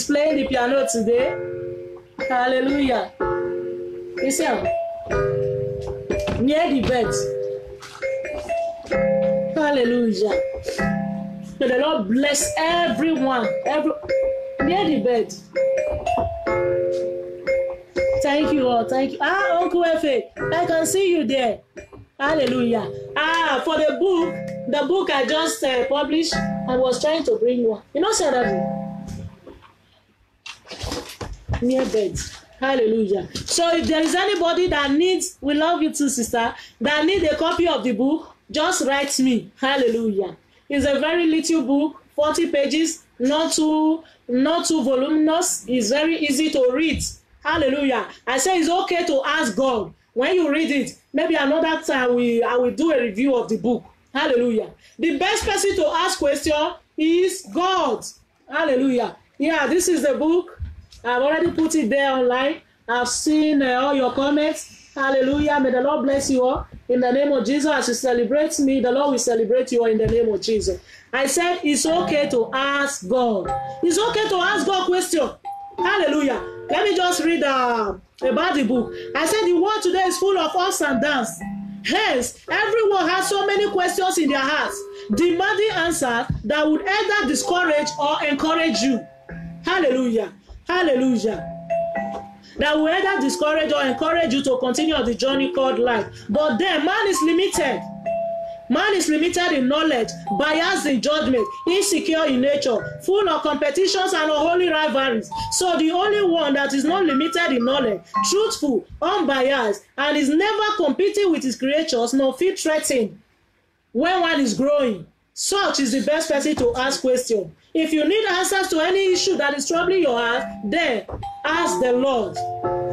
playing the piano today. Hallelujah. Listen. Near the bed. Hallelujah. May the Lord bless everyone. Near the bed. Thank you all. Thank you. Uncle Efe, I can see you there. Hallelujah. For the book I just published, I was trying to bring one. You know, Saturday? Near bed. Hallelujah. So if there is anybody that needs, we love you too, sister, that need a copy of the book, just write me. Hallelujah. It's a very little book, 40 pages, not too voluminous. It's very easy to read. Hallelujah. I say it's okay to ask God. When you read it, maybe another time I will do a review of the book. Hallelujah. The best person to ask question is God. Hallelujah. Yeah, this is the book. I've already put it there online. I've seen all your comments. Hallelujah. May the Lord bless you all. In the name of Jesus, as you celebrate me, the Lord will celebrate you all in the name of Jesus. I said it's okay to ask God. It's okay to ask God question. Hallelujah. Let me just read about the book. I said the world today is full of ups and downs. Hence, everyone has so many questions in their hearts, demanding answers that would either discourage or encourage you. Hallelujah. Hallelujah. That will either discourage or encourage you to continue on the journey called life. But then man is limited. Man is limited in knowledge, biased in judgment, insecure in nature, full of competitions and unholy rivalries. So the only one that is not limited in knowledge, truthful, unbiased, and is never competing with his creatures, nor feel threatened when one is growing, such is the best person to ask questions. If you need answers to any issue that is troubling your heart, then ask the Lord.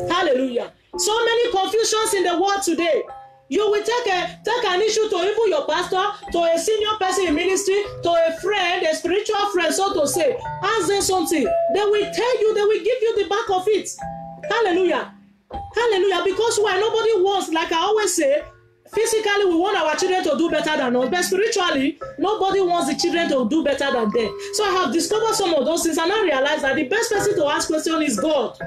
Hallelujah. So many confusions in the world today. You will take an issue to even your pastor, to a senior person in ministry, to a friend, a spiritual friend, so to say. Ask them something. They will tell you, they will give you the back of it. Hallelujah. Hallelujah. Because why nobody wants, like I always say, physically we want our children to do better than us, but spiritually, nobody wants the children to do better than them. So I have discovered some of those things and I realize that the best person to ask questions is God.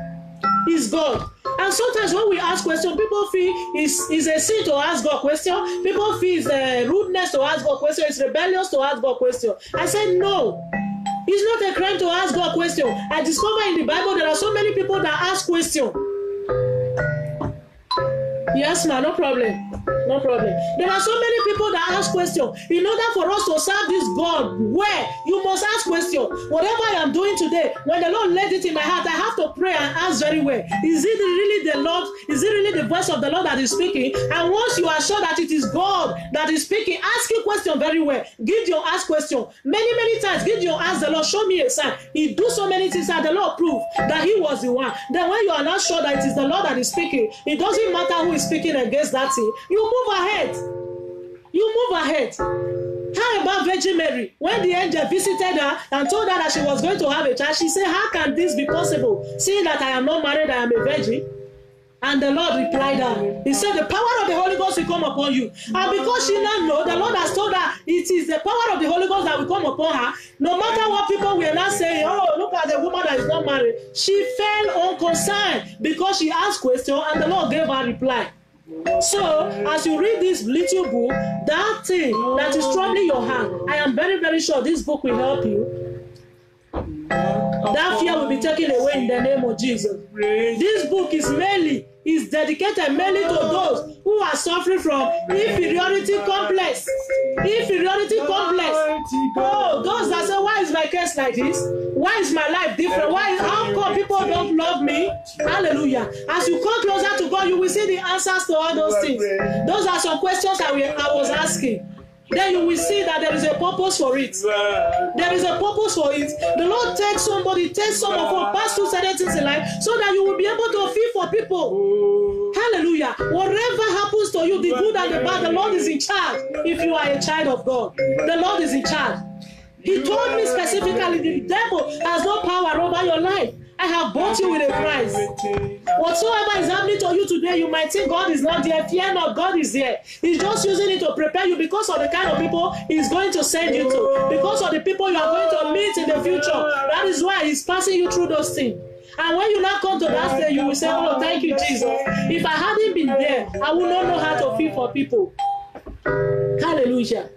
Is God. And sometimes when we ask questions, people feel it's a sin to ask God questions. People feel it's a rudeness to ask God questions. It's rebellious to ask God questions. I said no. It's not a crime to ask God questions. I discovered in the Bible there are so many people that ask questions. Yes, ma, no problem. No problem. There are so many people that ask questions. In order for us to serve this God, where you must ask questions. Whatever I am doing today, when the Lord laid it in my heart, I have to pray and ask very well. Is it really the Lord? Is it really the voice of the Lord that is speaking? And once you are sure that it is God that is speaking, ask your question very well. Gideon ask question. Many times, Gideon asked the Lord, show me a sign. He do so many things and the Lord proved that he was the one. Then when you are not sure that it is the Lord that is speaking, it doesn't matter who is speaking against that thing. You move ahead. You move ahead. How about Virgin Mary? When the angel visited her and told her that she was going to have a child, she said, how can this be possible? Seeing that I am not married, I am a virgin. And the Lord replied her. He said, the power of the Holy Ghost will come upon you. And because she now know, the Lord has told her it is the power of the Holy Ghost that will come upon her. No matter what people will not say, oh, look at the woman that is not married. She fell unconcerned because she asked questions and the Lord gave her reply. So, as you read this little book, that thing that is troubling your heart, I am very, very sure this book will help you. That fear will be taken away in the name of Jesus. This book is dedicated mainly to those who are suffering from inferiority complex. Inferiority complex. Oh, those that say, why is my case like this? Why is my life different? How come people don't love me? Hallelujah. As you come closer to God, you will see the answers to all those things. Those are some questions I was asking. Then you will see that there is a purpose for it. There is a purpose for it. The Lord takes some of us, pass through certain things in life so that you will be able to feel for people. Hallelujah. Whatever happens to you, the good and the bad, the Lord is in charge. If you are a child of God, the Lord is in charge. He told me specifically, the devil has no power over your life. I have bought you with a price. Whatsoever is happening to you today, you might think God is not there. Fear not, God is there. He's just using it to prepare you because of the kind of people He's going to send you to. Because of the people you are going to meet in the future. That is why He's passing you through those things. And when you now come to that stage, you will say, oh, thank you, Jesus. If I hadn't been there, I would not know how to feel for people. Hallelujah.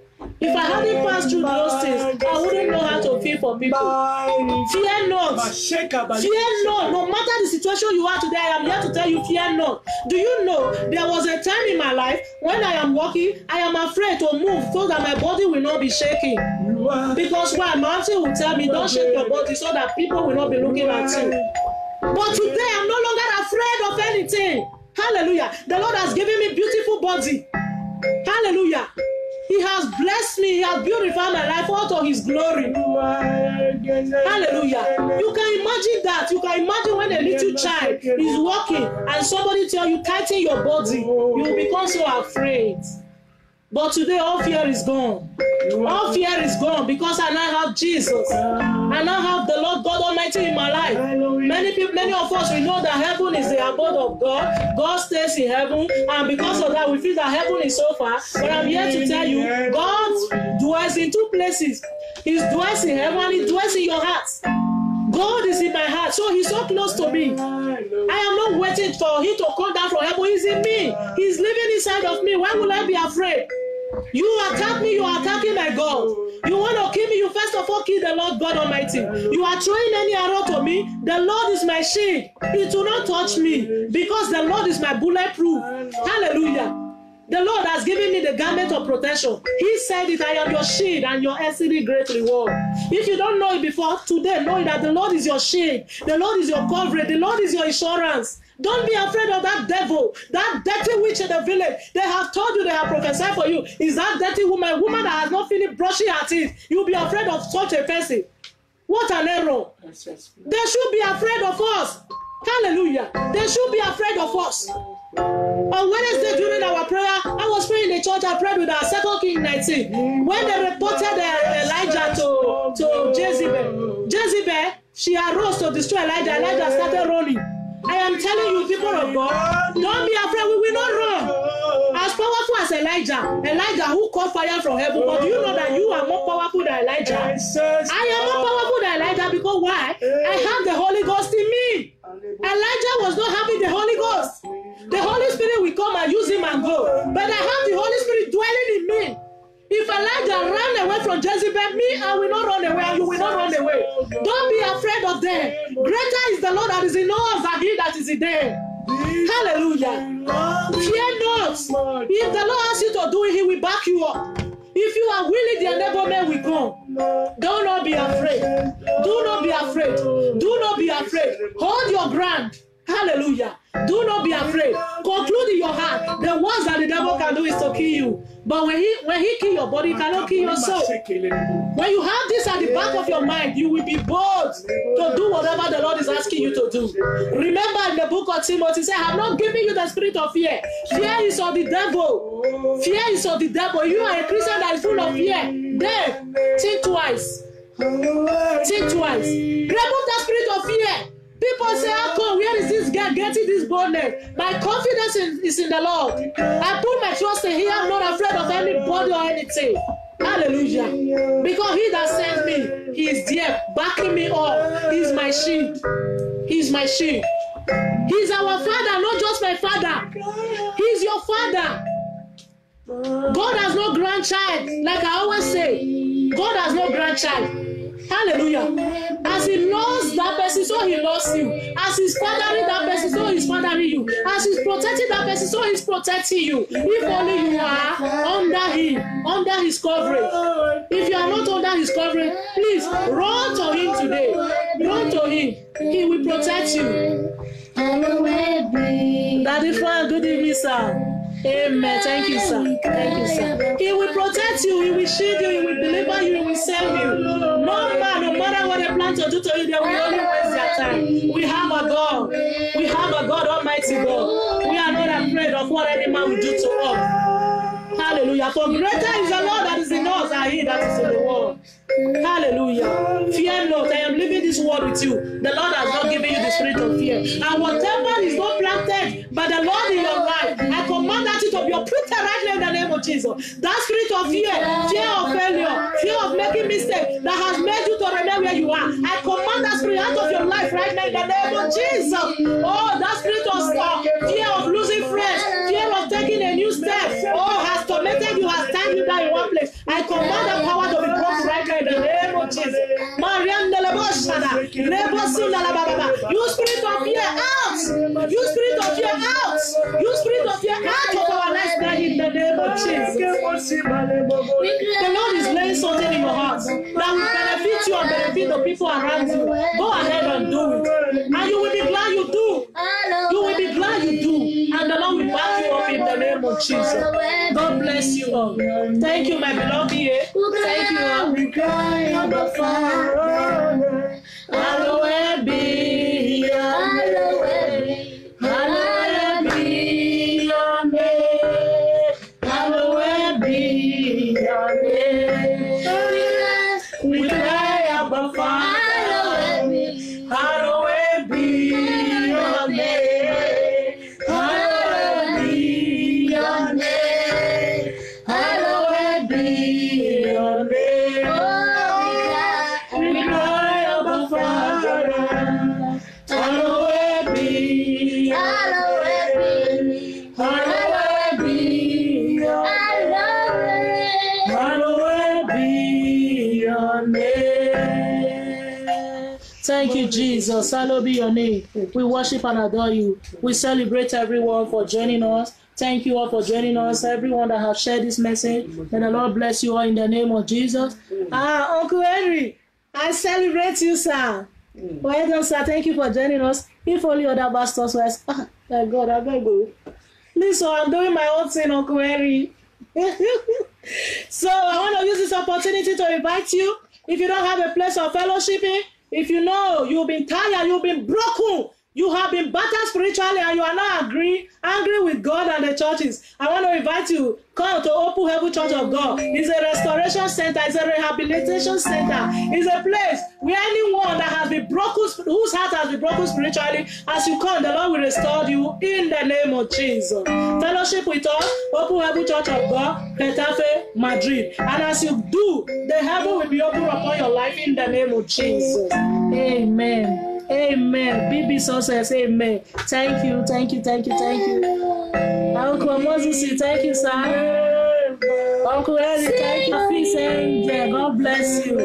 If I hadn't passed through those things, I wouldn't know how to feel for people. Fear not. Fear not. No matter the situation you are today, I am here to tell you, fear not. Do you know, there was a time in my life when I am walking, I am afraid to move so that my body will not be shaking. Because why? My auntie will tell me, don't shake your body so that people will not be looking at you. But today, I'm no longer afraid of anything. Hallelujah. The Lord has given me beautiful body. Hallelujah. He has blessed me. He has beautified my life out of His glory. Hallelujah. You can imagine that. You can imagine when a little child is walking and somebody tell you, tighten your body. You will become so afraid. But today, all fear is gone. All fear is gone because I now have Jesus. I now have the Lord God Almighty in my life. Many of us, we know that heaven is the abode of God. God stays in heaven. And because of that, we feel that heaven is so far. But I'm here to tell you, God dwells in two places. He dwells in heaven and He dwells in your heart. God is in my heart, so He's so close to me. I am not waiting for Him to come down from heaven. He's in me. He's living inside of me. Why will I be afraid? You attack me, you are attacking my God. You want to kill me, you first of all kill the Lord God Almighty. You are throwing any arrow to me, the Lord is my shield. It will not touch me because the Lord is my bulletproof. Hallelujah. The Lord has given me the garment of protection. He said it, I am your shield and your exceeding great reward. If you don't know it before, today know that the Lord is your shield. The Lord is your coverage. The Lord is your insurance. Don't be afraid of that devil, that dirty witch in the village. They have told you, they have prophesied for you. Is that dirty woman that has not finished brushing her teeth? You'll be afraid of such a person. What an error. They should be afraid of us. Hallelujah. They should be afraid of us. On Wednesday during our prayer, I was praying in the church. I prayed with our 2 Kings 19. When they reported Elijah to Jezebel, she arose to destroy Elijah. Elijah started running. I am telling you, people of God, don't be afraid. We will not run. As powerful as Elijah who caught fire from heaven, but do you know that you are more powerful than Elijah? I am more powerful than Elijah because why? I have the Holy Ghost in me. Elijah was not having the Holy Ghost. The Holy Spirit will come and use him and go. But I have the Holy Spirit dwelling in me. If Elijah ran away from Jezebel, me, I will not run away and you will not run away. Don't be afraid of them. Greater is the Lord that is in us than he that is in them. Hallelujah. Fear not. If the Lord asks you to do it, He will back you up. If you are willing, the enablement will come. Do not be afraid. Do not be afraid. Do not be afraid. Hold your ground. Hallelujah. Do not be afraid. Conclude in your heart. The worst that the devil can do is to kill you. But when he kill your body, he cannot kill your soul. When you have this at the back of your mind, you will be bold to do whatever the Lord is asking you to do. Remember in the book of Timothy, he said, I have not given you the spirit of fear. Fear is of the devil. Fear is of the devil. You are a Christian that is full of fear. Then, think twice. Think twice. Remove that spirit of fear. People say, how come? Where is this guy getting this boldness? My confidence is in the Lord. I put my trust in Him. I'm not afraid of anybody or anything. Hallelujah. Because He that sends me, He is there, backing me up. He's my shield. He's my shield. He's our Father, not just my Father. He's your Father. God has no grandchild. Like I always say, God has no grandchild. Hallelujah. As he loves that person, so he loves you. As he's fathering that person, so he's fathering you. As he's protecting that person, so he's protecting you. If only you are under him, under his coverage. If you are not under his coverage, please run to him today. Run to him. He will protect you. Daddy Frank, good evening, sir. Amen. Thank you, sir. Thank you, sir. He will protect you. He will shield you. He will deliver you. He will save you. No matter what they plan to do to you, they will only waste their time. We have a God. We have a God, Almighty God. We are not afraid of what any man will do to us. Hallelujah. For greater is the Lord that is in us than he that is in the world. Hallelujah. Fear not. I am leaving this word with you. The Lord has not given you the spirit of fear. And whatever is not planted by the Lord in your life, I command that it to be uprooted right now in the name of Jesus. That spirit of fear, fear of failure, fear of making mistakes that has made you to remain where you are, I command that spirit out of your life right now in the name of Jesus. Oh, that spirit of fear of losing friends, fear of taking a new step, oh, has tormented you, has tied you down in one place. I command that power to be broken right now in the name of Jesus. You spirit of fear out! You spirit of fear out! You spirit of fear out of our lives now in the name of Jesus. The Lord is laying something in your heart that will benefit you and benefit the people around you. Go ahead and do it. And you will be glad you do. You will be glad you do. And the Lord will back you up in the name of Jesus. God bless you all. Thank you, my beloved. Thank you all. Hallowed be your name. Hallowed be your name. Hallowed be your name. We cry, Abba Father. Hallowed be your name. Hallowed be your name. Hallowed be your name. We cry, Abba Father. Hallowed be, hallowed be, hallowed be your name. Hallowed be your name. Thank you, Jesus. Hallowed be your name. We worship and adore you. We celebrate everyone for joining us. Thank you all for joining us. Everyone that has shared this message. May the Lord bless you all in the name of Jesus. Uncle Henry, I celebrate you, sir. Well done, sir. Thank you for joining us. If only other pastors were, my God, I beg you. Listen, I'm doing my own thing, Uncle Henry. So I want to use this opportunity to invite you. If you don't have a place of fellowshipping, if you know you've been tired, you've been broken, you have been battered spiritually, and you are not angry with God and the churches, I want to invite you, come to Open Heaven Church of God. It's a restoration center. It's a rehabilitation center. It's a place where anyone that has been broken, whose heart has been broken spiritually, as you come, the Lord will restore you in the name of Jesus. Fellowship with us, Open Heaven Church of God, Getafe, Madrid. And as you do, the heaven will be open upon your life in the name of Jesus. Amen. Amen. BB success. Amen. Thank you. Thank you. Thank you. Thank you. Uncle Moses, thank you, sir. Uncle Eddie, thank you. Peace and God bless you.